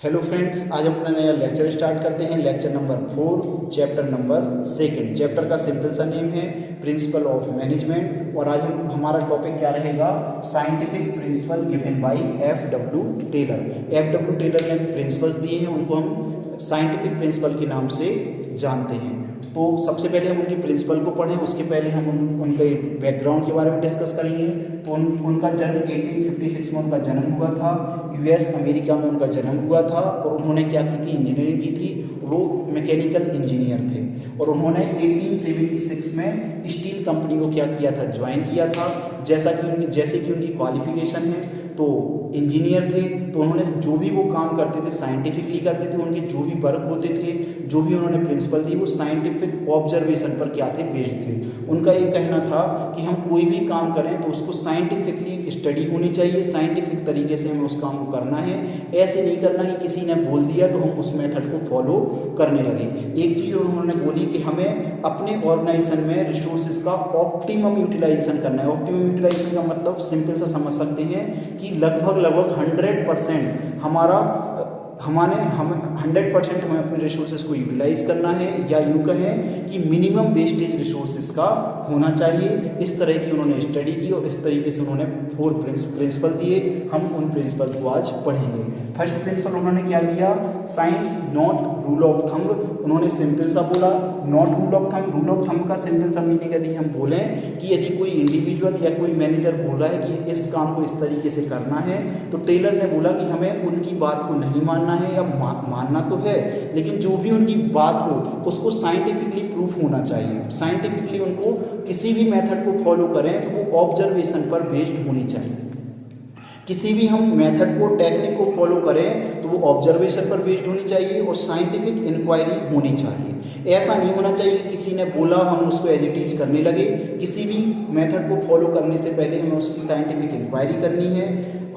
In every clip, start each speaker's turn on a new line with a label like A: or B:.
A: Hello friends, आज हम अपना नया लेक्चर स्टार्ट करते हैं। Lecture number 4 chapter number 2। Chapter का सिंपल सा नेम है प्रिंसिपल ऑफ मैनेजमेंट और आज हमारा टॉपिक क्या रहेगा, scientific principle given by F.W. Taylor. F.W. Taylor ने प्रिंसिपल्स दिए हैं, उनको हम साइंटिफिक प्रिंसिपल के नाम से जानते हैं। तो सबसे पहले हम उनके प्रिंसिपल को पढ़ें, उसके पहले हम उनके बैकग्राउंड के बारे में डिस्कस करेंगे। तो उनका जन्म 1856 में उनका जन्म हुआ था। यूएस अमेरिका में उनका जन्म हुआ था और उन्होंने क्या की थी, इंजीनियरिंग की थी। वो मैकेनिकल इंजीनियर थे और उन्होंने 1876 में स्टील कंपनी को क्या किया था, ज्वाइन किया था। जैसे कि उनकी क्वालिफिकेशन है तो इंजीनियर थे, तो उन्होंने जो भी वो काम करते थे साइंटिफिकली करते थे। उनके जो भी वर्क होते थे, जो भी उन्होंने प्रिंसिपल दी, वो साइंटिफिक ऑब्जर्वेशन पर क्या थे, बेस्ड थे। उनका ये कहना था कि हम कोई भी काम करें तो उसको साइंटिफिकली स्टडी होनी चाहिए, साइंटिफिक तरीके से हमें उस काम को करना है। ऐसे नहीं करना कि किसी ने बोल दिया तो हम उस मेथड को फॉलो करने लगे। एक चीज़ उन्होंने बोली कि हमें अपने ऑर्गेनाइजेशन में रिसोर्सेज का ऑप्टिमम यूटिलाइजेशन करना है। ऑप्टिमम यूटिलाइजेशन का मतलब सिंपल सा समझ सकते हैं कि लगभग 100% हम 100% हमें अपने रिसोर्सेज को यूटिलाइज करना है, या यूँ कहें कि मिनिमम वेस्टेज रिसोर्सेज का होना चाहिए। इस तरह की उन्होंने स्टडी की और इस तरीके से उन्होंने 4 प्रिंसिपल दिए। हम उन प्रिंसिपल को आज पढ़ेंगे। फर्स्ट प्रिंसिपल उन्होंने क्या दिया, science not rule of thumb. उन्होंने सिंपल सा बोला not rule of thumb. Rule of thumb का सिंपल सा मीनिंग यदि हम बोलें कि यदि कोई इंडिविजुअल या कोई मैनेजर बोल रहा है कि इस काम को इस तरीके से करना है, तो टेलर ने बोला कि हमें उनकी बात को नहीं मानना है, या मानना तो है लेकिन जो भी उनकी बात हो उसको साइंटिफिकली प्रूफ होना चाहिए। साइंटिफिकली उनको किसी भी मेथड को फॉलो करें तो वो ऑब्जर्वेशन पर बेस्ड होनी चाहिए। किसी भी हम मेथड को, टेक्निक को फॉलो करें तो वो ऑब्जर्वेशन पर बेस्ड होनी चाहिए और साइंटिफिक इंक्वायरी होनी चाहिए। ऐसा नहीं होना चाहिए कि किसी ने बोला हम उसको एज इट इज करने लगे। किसी भी मेथड को फॉलो करने से पहले हमें उसकी साइंटिफिक इंक्वायरी करनी है।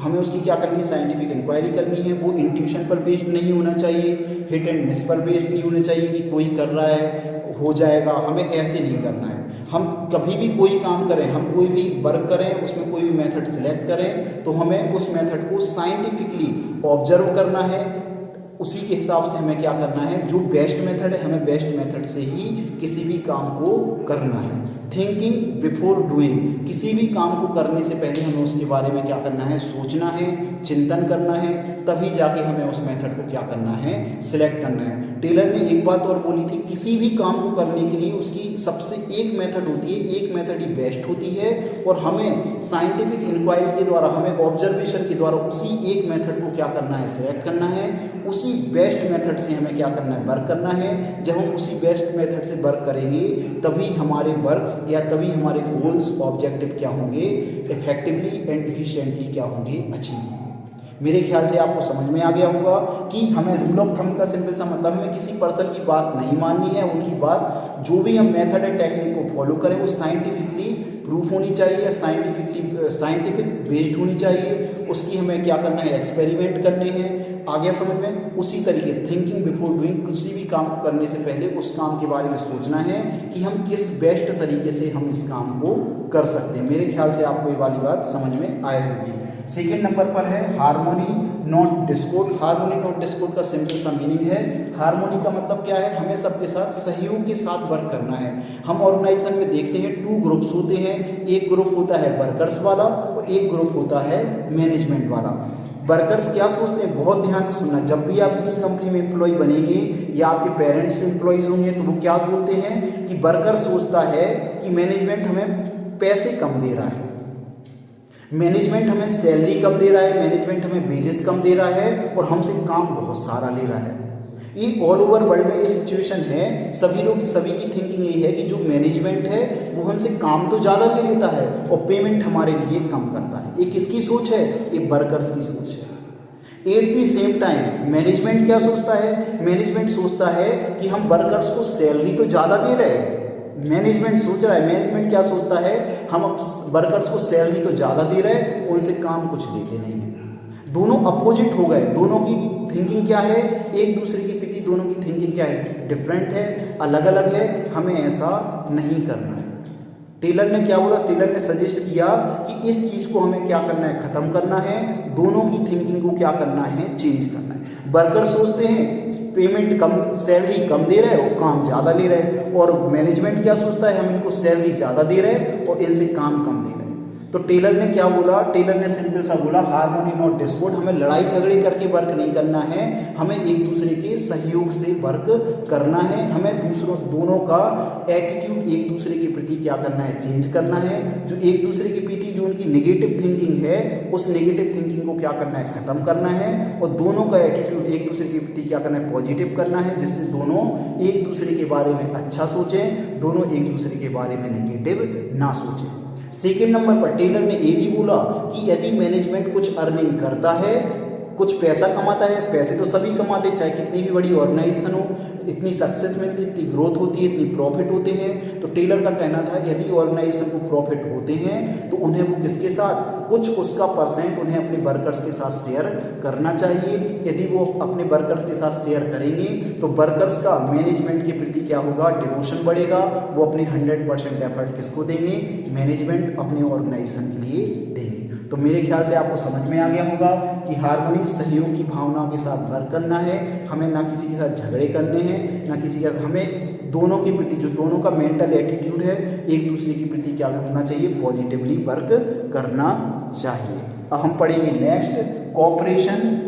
A: हमें उसकी क्या करनी है, साइंटिफिक इंक्वायरी करनी है। वो इंट्यूशन पर बेस्ड नहीं होना चाहिए, हिट एंड मिस पर बेस्ड नहीं होना चाहिए कि कोई कर रहा है हो जाएगा, हमें ऐसे नहीं करना है। हम कभी भी कोई काम करें, हम कोई भी वर्क करें, उसमें कोई भी मेथड सिलेक्ट करें तो हमें उस मेथड को साइंटिफिकली ऑब्जर्व करना है। उसी के हिसाब से हमें क्या करना है, जो बेस्ट मेथड है हमें बेस्ट मेथड से ही किसी भी काम को करना है। थिंकिंग बिफोर डूइंग, किसी भी काम को करने से पहले हमें उसके बारे में क्या करना है, सोचना है, चिंतन करना है, तभी जाके हमें उस मेथड को क्या करना है, सिलेक्ट करना है। टेलर ने एक बात और बोली थी, किसी भी काम को करने के लिए उसकी सबसे एक मेथड होती है, एक मेथड ही बेस्ट होती है और हमें साइंटिफिक इंक्वायरी के द्वारा, हमें ऑब्जर्वेशन के द्वारा उसी एक मेथड को क्या करना है, सिलेक्ट करना है। उसी बेस्ट मेथड से हमें क्या करना है, वर्क करना है। जब हम उसी बेस्ट मेथड से वर्क करेंगे तभी हमारे वर्क्स या तभी हमारे गोल्स, ऑब्जेक्टिव क्या होंगे, इफेक्टिवली एंड इफिशिएंटली क्या होंगे, अचीव। मेरे ख्याल से आपको समझ में आ गया होगा कि हमें रूल ऑफ थंब का सिंपल सा मतलब हमें किसी पर्सन की बात नहीं माननी है। उनकी बात, जो भी हम मेथड है, टेक्निक को फॉलो करें वो साइंटिफिकली प्रूफ होनी चाहिए, साइंटिफिक बेस्ड होनी चाहिए। उसकी हमें क्या करना है, एक्सपेरिमेंट करने हैं। आ गया समझ में? उसी तरीके से थिंकिंग बिफोर डूइंग, किसी भी काम को करने से पहले उस काम के बारे में सोचना है कि हम किस बेस्ट तरीके से हम इस काम को कर सकते हैं। मेरे ख्याल से आपको ये वाली बात समझ में आई होगी। सेकेंड नंबर पर है harmony not Discord. Harmony not Discord का सिंपल सा मीनिंग है, हार्मोनी का मतलब क्या है, हमें सबके साथ सहयोग के साथ वर्क करना है। हम ऑर्गेनाइजेशन में देखते हैं 2 ग्रुप्स होते हैं, एक ग्रुप होता है वर्कर्स वाला और एक ग्रुप होता है मैनेजमेंट वाला। वर्कर्स क्या सोचते हैं, बहुत ध्यान से सुनना, जब भी आप किसी कंपनी में एम्प्लॉय बनेंगे या आपके पेरेंट्स एम्प्लॉयज़ होंगे तो वो क्या बोलते हैं कि वर्कर सोचता है कि मैनेजमेंट हमें पैसे कम दे रहा है, मैनेजमेंट हमें सैलरी कम दे रहा है, मैनेजमेंट हमें वेजेस कम दे रहा है और हमसे काम बहुत सारा ले रहा है। ये ऑल ओवर वर्ल्ड में ये सिचुएशन है। सभी की थिंकिंग ये है कि जो मैनेजमेंट है वो हमसे काम तो ज़्यादा ले लेता है और पेमेंट हमारे लिए कम करता है। ये किसकी सोच है, ये वर्कर्स की सोच है। At the same time management क्या सोचता है, मैनेजमेंट सोचता है कि हम वर्कर्स को सैलरी तो ज़्यादा दे रहे हैं। मैनेजमेंट सोच रहा है, मैनेजमेंट क्या सोचता है, हम वर्कर्स को सैलरी तो ज़्यादा दे रहे हैं, उनसे काम कुछ लेते नहीं हैं। दोनों अपोजिट हो गए, दोनों की थिंकिंग क्या है, एक दूसरे के प्रति दोनों की थिंकिंग क्या है, डिफरेंट है, अलग अलग है। हमें ऐसा नहीं करना है। टेलर ने क्या बोला, टेलर ने सजेस्ट किया कि इस चीज़ को हमें क्या करना है, ख़त्म करना है, दोनों की थिंकिंग को क्या करना है, चेंज करना है। वर्कर सोचते हैं पेमेंट कम, सैलरी कम दे रहे हैं और काम ज़्यादा ले रहे हैं, और मैनेजमेंट क्या सोचता है हम इनको सैलरी ज़्यादा दे रहे हैं और इनसे काम कम दे रहे हैं। तो टेलर ने क्या बोला, टेलर ने सिंपल सा बोला हार्मोनी नॉट डिस्कॉर्ड, हमें लड़ाई झगड़े करके वर्क नहीं करना है, हमें एक दूसरे के सहयोग से वर्क करना है, हमें दोनों का एटीट्यूड एक दूसरे के प्रति क्या करना है, चेंज करना है। जो एक दूसरे के प्रति जो उनकी नेगेटिव थिंकिंग है उस नेगेटिव थिंकिंग को क्या करना है, खत्म करना है, और दोनों का एटीट्यूड एक दूसरे के प्रति क्या करना है, पॉजिटिव करना है, जिससे दोनों एक दूसरे के बारे में अच्छा सोचें, दोनों एक दूसरे के बारे में नेगेटिव ना सोचें। सेकेंड नंबर पर टेलर ने ये भी बोला कि यदि मैनेजमेंट कुछ अर्निंग करता है, कुछ पैसा कमाता है, पैसे तो सभी कमाते हैं, चाहे कितनी भी बड़ी ऑर्गेनाइजेशन हो, इतनी सक्सेस मिलती है, इतनी ग्रोथ होती है, इतनी प्रॉफिट होते हैं। तो टेलर का कहना था यदि ऑर्गेनाइजेशन को प्रॉफिट होते हैं तो उन्हें वो किसके साथ, कुछ उसका परसेंट उन्हें अपने वर्कर्स के साथ शेयर करना चाहिए। यदि वो अपने वर्कर्स के साथ शेयर करेंगे तो वर्कर्स का मैनेजमेंट के प्रति क्या होगा, डिवोशन बढ़ेगा, वो अपने 100% एफर्ट किसको देंगे, मैनेजमेंट अपने ऑर्गेनाइजेशन के लिए देंगे। तो मेरे ख्याल से आपको समझ में आ गया होगा कि हार्मोनी सहयोग की भावनाओं के साथ वर्क करना है, हमें ना किसी के साथ झगड़े करने हैं, ना किसी के साथ, हमें दोनों के प्रति जो दोनों का मेंटल एटीट्यूड है एक दूसरे के प्रति क्या होना चाहिए, पॉजिटिवली वर्क करना चाहिए। अब हम पढ़ेंगे next cooperation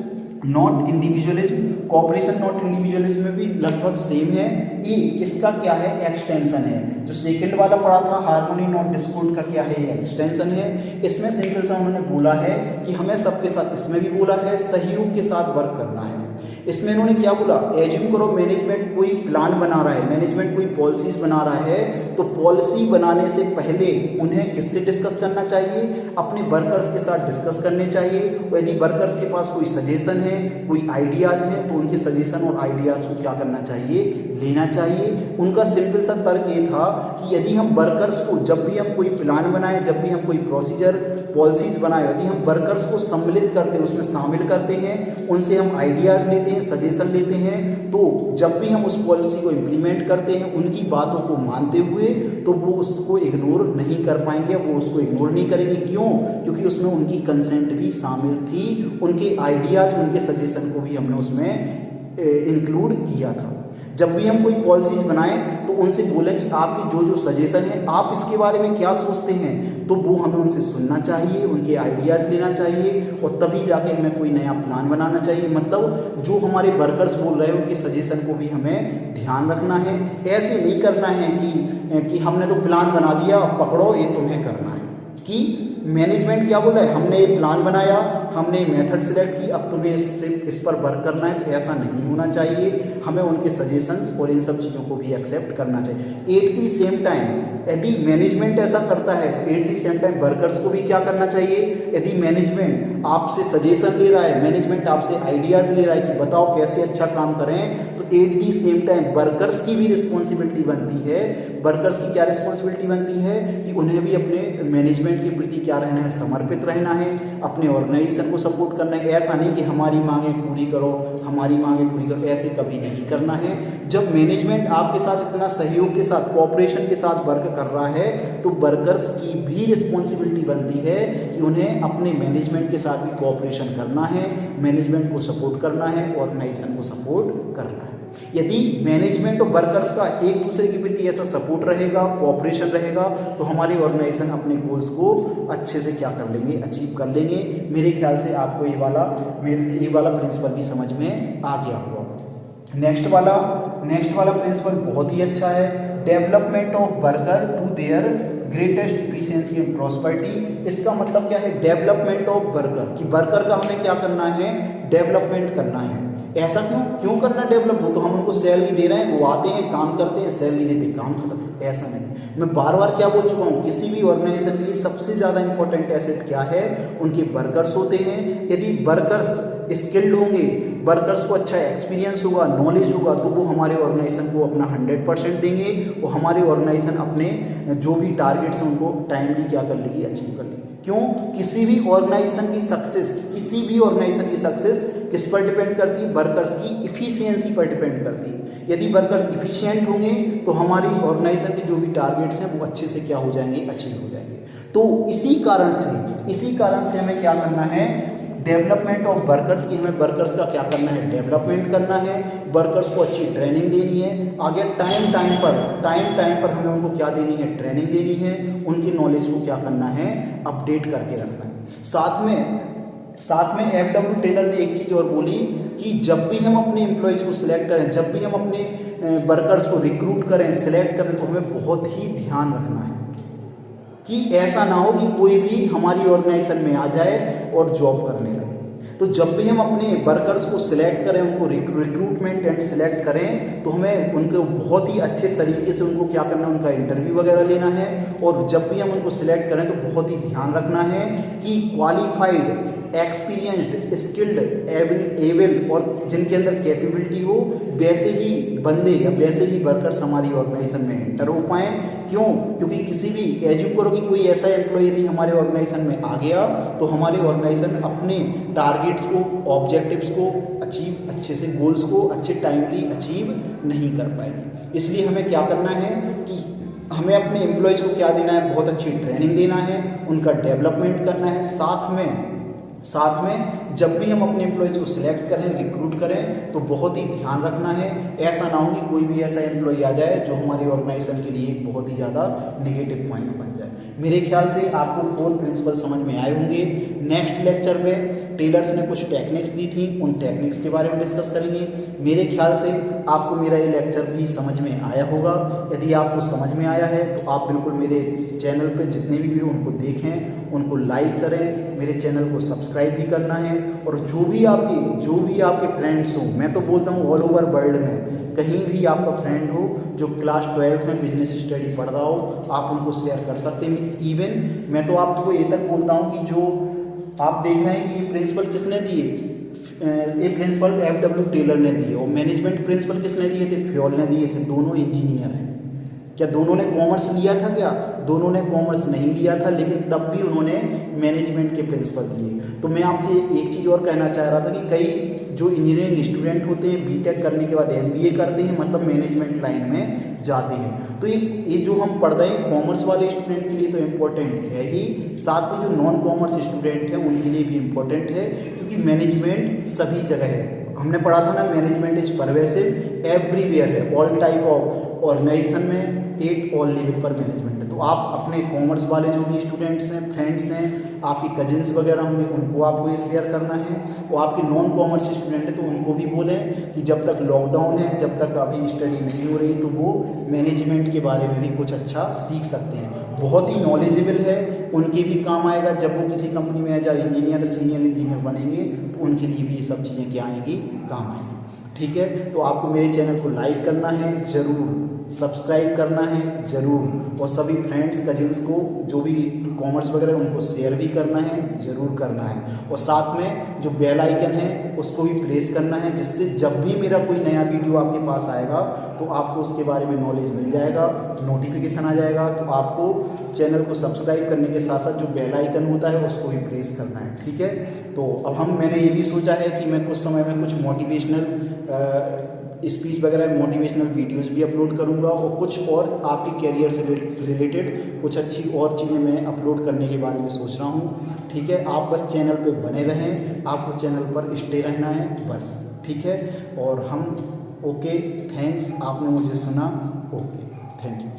A: not individualism. Cooperation not individualism में भी लगभग सेम है, ये इसका क्या है, एक्सटेंशन है। जो सेकंड वाला पढ़ा था हार्मोनी नॉट डिस्कॉर्ड का क्या है, एक्सटेंशन है। इसमें सिंपल सा उन्होंने बोला है कि हमें सबके साथ, इसमें भी बोला है सहयोग के साथ वर्क करना है। इसमें इन्होंने क्या बोला, एज्यूम करो मैनेजमेंट कोई प्लान बना रहा है, मैनेजमेंट कोई पॉलिसीज बना रहा है, तो पॉलिसी बनाने से पहले उन्हें किससे डिस्कस करना चाहिए, अपने वर्कर्स के साथ डिस्कस करने चाहिए। और यदि वर्कर्स के पास कोई सजेशन है, कोई आइडियाज़ हैं, तो उनके सजेशन और आइडियाज़ को क्या करना चाहिए, लेना चाहिए। उनका सिंपल सा तर्क ये था कि यदि हम वर्कर्स को, जब भी हम कोई प्लान बनाएं, जब भी हम कोई प्रोसीजर पॉलिसीज बनाए, यदि हम वर्कर्स को सम्मिलित करते हैं, उसमें शामिल करते हैं, उनसे हम आइडियाज़ लेते हैं, सजेशन लेते हैं, तो जब भी हम उस पॉलिसी को इम्प्लीमेंट करते हैं उनकी बातों को मानते हुए, तो वो उसको इग्नोर नहीं कर पाएंगे, वो उसको इग्नोर नहीं करेंगे। क्यों? क्योंकि उसमें उनकी कंसेंट भी शामिल थी, उनके आइडियाज़, उनके सजेशन को भी हमने उसमें इंक्लूड किया था। जब भी हम कोई पॉलिसीज बनाएं तो उनसे बोलें कि आपकी जो जो सजेशन है, आप इसके बारे में क्या सोचते हैं, तो वो हमें उनसे सुनना चाहिए, उनके आइडियाज़ लेना चाहिए, और तभी जाके हमें कोई नया प्लान बनाना चाहिए। मतलब जो हमारे वर्कर्स बोल रहे हैं उनके सजेशन को भी हमें ध्यान रखना है। ऐसे नहीं करना है कि हमने तो प्लान बना दिया, पकड़ो ये तुम्हें करना है, कि मैनेजमेंट क्या बोल रहा है, हमने ये प्लान बनाया, हमने मेथड सिलेक्ट की, अब तुम्हें इस पर वर्क करना है, तो ऐसा नहीं होना चाहिए। हमें उनके सजेशंस और इन सब चीज़ों को भी एक्सेप्ट करना चाहिए। एट दी सेम टाइम यदि मैनेजमेंट ऐसा करता है तो at the same time workers को भी क्या करना चाहिए। यदि मैनेजमेंट आपसे सजेशन ले रहा है, मैनेजमेंट आपसे आइडियाज़ ले रहा है कि बताओ कैसे अच्छा काम करें, तो at the same time workers की भी रिस्पॉन्सिबिलिटी बनती है। वर्कर्स की क्या रिस्पॉन्सिबिलिटी बनती है कि उन्हें भी अपने मैनेजमेंट के प्रति क्या रहना है, समर्पित रहना है, अपने ऑर्गेनाइजेशन को सपोर्ट करना है। ऐसा नहीं कि हमारी मांगें पूरी करो, हमारी मांगें पूरी करो, ऐसे कभी नहीं करना है। जब मैनेजमेंट आपके साथ इतना सहयोग के साथ, कोऑपरेशन के साथ वर्क कर रहा है, तो वर्कर्स की भी रिस्पॉन्सिबिलिटी बनती है कि उन्हें अपने मैनेजमेंट के साथ भी कोऑपरेशन करना है, मैनेजमेंट को सपोर्ट करना है, ऑर्गेनाइजेशन को सपोर्ट करना है। यदि मैनेजमेंट और वर्कर्स का एक दूसरे के प्रति ऐसा सपोर्ट रहेगा, कोऑपरेशन रहेगा, तो हमारी ऑर्गेनाइजेशन अपने गोल्स को अच्छे से क्या कर लेंगे, अचीव कर लेंगे। मेरे ख्याल से आपको ये वाला प्रिंसिपल भी समझ में आ गया होगा। नेक्स्ट वाला प्रिंसिपल बहुत ही अच्छा है, development of worker to their greatest efficiency and prosperity. इसका मतलब क्या है, डेवलपमेंट ऑफ वर्कर, कि वर्कर का हमें क्या करना है, डेवलपमेंट करना है। ऐसा क्यों करना डेवलप, वो तो हम उनको सैलरी दे रहे हैं, वो आते हैं काम करते हैं, सैलरी देते, काम खत्म। ऐसा नहीं, मैं बार बार क्या बोल चुका हूँ, किसी भी ऑर्गेनाइजेशन के लिए सबसे ज़्यादा इंपॉर्टेंट एसेट क्या है, उनके वर्कर्स होते हैं। यदि वर्कर्स स्किल्ड होंगे, वर्कर्स को अच्छा एक्सपीरियंस होगा, नॉलेज होगा, तो वो हमारे ऑर्गेनाइजेशन को अपना 100% देंगे, और हमारी ऑर्गेनाइजेशन अपने जो भी टारगेट्स हैं उनको टाइमली क्या कर लेगी, अचीव कर लेगी। क्यों? किसी भी ऑर्गेनाइजेशन की सक्सेस किस पर डिपेंड करती है, वर्कर्स की इफिशियंसी पर डिपेंड करती है। यदि वर्कर इफिशियंट होंगे तो हमारी ऑर्गेनाइजेशन के जो भी टारगेट्स हैं वो अच्छे से क्या हो जाएंगे, अचीव हो जाएंगे। तो इसी कारण से हमें क्या करना है, डेवलपमेंट ऑफ वर्कर्स की, हमें वर्कर्स का क्या करना है, डेवलपमेंट करना है, वर्कर्स को अच्छी ट्रेनिंग देनी है। आगे टाइम टाइम पर हमें उनको क्या देनी है, ट्रेनिंग देनी है, उनकी नॉलेज को क्या करना है, अपडेट करके रखना है। साथ में एफडब्ल्यू टेलर ने एक चीज़ और बोली कि जब भी हम अपने एम्प्लॉयज़ को सिलेक्ट करें, जब भी हम अपने वर्कर्स को रिक्रूट करें, सिलेक्ट करें, तो हमें बहुत ही ध्यान रखना है कि ऐसा ना हो कि कोई भी हमारी ऑर्गेनाइजेशन में आ जाए और जॉब करने लगे। तो जब भी हम अपने वर्कर्स को सिलेक्ट करें, उनको रिक्रूटमेंट एंड सिलेक्ट करें, तो हमें उनको बहुत ही अच्छे तरीके से उनको क्या करना है, उनका इंटरव्यू वगैरह लेना है। और जब भी हम उनको सिलेक्ट करें तो बहुत ही ध्यान रखना है कि क्वालिफाइड, एक्सपीरियंस्ड, स्किल्ड, एबल और जिनके अंदर कैपेबिलिटी हो, वैसे ही बंदे या वैसे ही वर्कर्स हमारी ऑर्गेनाइजेशन में एंटर हो पाएँ। क्यों? क्योंकि किसी भी एज्यूम करो कि कोई ऐसा एम्प्लॉय यदि हमारे ऑर्गेनाइजेशन में आ गया तो हमारे ऑर्गेनाइजेशन अपने टारगेट्स को, ऑब्जेक्टिव्स को अचीव, अच्छे से गोल्स को अच्छे टाइमली अचीव नहीं कर पाएगी। इसलिए हमें क्या करना है कि हमें अपने एम्प्लॉयज़ को क्या देना है, बहुत अच्छी ट्रेनिंग देना है, उनका डेवलपमेंट करना है। साथ में जब भी हम अपने एम्प्लॉयज़ को सिलेक्ट करें, रिक्रूट करें, तो बहुत ही ध्यान रखना है, ऐसा ना हो कि कोई भी ऐसा एम्प्लॉय आ जाए जो हमारी ऑर्गेनाइजेशन के लिए एक बहुत ही ज़्यादा नेगेटिव पॉइंट बन जाए। मेरे ख्याल से आपको 4 प्रिंसिपल समझ में आए होंगे। नेक्स्ट लेक्चर में टेलर्स ने कुछ टेक्निक्स दी थी, उन टेक्निक्स के बारे में डिस्कस करेंगे। मेरे ख्याल से आपको मेरा ये लेक्चर भी समझ में आया होगा। यदि आपको समझ में आया है तो आप बिल्कुल मेरे चैनल पे जितने भी वीडियो उनको देखें, उनको लाइक करें, मेरे चैनल को सब्सक्राइब भी करना है। और जो भी आपके फ्रेंड्स हो, मैं तो बोलता हूँ ऑल ओवर वर्ल्ड में कहीं भी आपका फ्रेंड हो जो क्लास 12th में बिजनेस स्टडी पढ़ रहा हो, आप उनको शेयर कर सकते हैं। इवन मैं तो आपको ये तक बोलता हूँ कि जो आप देख रहे हैं कि ये प्रिंसिपल किसने दिए, ये प्रिंसिपल एफडब्ल्यू टेलर ने दिए, और मैनेजमेंट प्रिंसिपल किसने दिए थे, फ्योल ने दिए थे। दोनों इंजीनियर हैं। क्या दोनों ने कॉमर्स लिया था? क्या दोनों ने कॉमर्स नहीं लिया था, लेकिन तब भी उन्होंने मैनेजमेंट के प्रिंसिपल दिए। तो मैं आपसे एक चीज़ और कहना चाह रहा था कि कई जो इंजीनियरिंग स्टूडेंट होते हैं, बीटेक करने के बाद एमबीए करते हैं, मतलब मैनेजमेंट लाइन में जाते हैं। तो ये जो हम पढ़ रहे हैं कॉमर्स वाले स्टूडेंट के लिए तो इम्पोर्टेंट है ही, साथ में जो नॉन कॉमर्स स्टूडेंट हैं उनके लिए भी इम्पोर्टेंट है, क्योंकि मैनेजमेंट सभी जगह है। हमने पढ़ा था ना, मैनेजमेंट इज परवेसिव एवरीवेयर है, ऑल टाइप ऑफ ऑर्गेनाइजेशन में, एट ऑल लेवल पर मैनेजमेंट है। तो आप अपने कॉमर्स वाले जो भी स्टूडेंट्स हैं, फ्रेंड्स हैं, आपकी कजिन्स वगैरह होंगे, उनको आपको ये शेयर करना है। और आपके नॉन कॉमर्स स्टूडेंट हैं तो उनको भी बोलें कि जब तक लॉकडाउन है, जब तक अभी स्टडी नहीं हो रही, तो वो मैनेजमेंट के बारे में भी कुछ अच्छा सीख सकते हैं। बहुत ही नॉलेजेबल है, उनके भी काम आएगा। जब वो किसी कंपनी में एज इंजीनियर, सीनियर इंजीनियर बनेंगे तो उनके लिए भी ये सब चीज़ें क्या आएंगी, काम आएंगी। ठीक है, तो आपको मेरे चैनल को लाइक करना है ज़रूर, सब्सक्राइब करना है ज़रूर, और सभी फ्रेंड्स, कजिन्स को जो भी कॉमर्स वगैरह उनको शेयर भी करना है, ज़रूर करना है। और साथ में जो बेल आइकन है उसको भी प्रेस करना है, जिससे जब भी मेरा कोई नया वीडियो आपके पास आएगा तो आपको उसके बारे में नॉलेज मिल जाएगा, नोटिफिकेशन आ जाएगा। तो आपको चैनल को सब्सक्राइब करने के साथ साथ जो बेल आइकन होता है उसको भी प्रेस करना है। ठीक है, तो अब मैंने ये भी सोचा है कि मैं कुछ समय में कुछ मोटिवेशनल स्पीच वगैरह, मोटिवेशनल वीडियोस भी अपलोड करूंगा, और कुछ और आपके कैरियर से रिलेटेड कुछ अच्छी और चीज़ें मैं अपलोड करने के बारे में सोच रहा हूं। ठीक है, आप बस चैनल पे बने रहें, आपको चैनल पर स्टे रहना है बस। ठीक है, और हम ओके, थैंक्स, आपने मुझे सुना। Okay, thank you.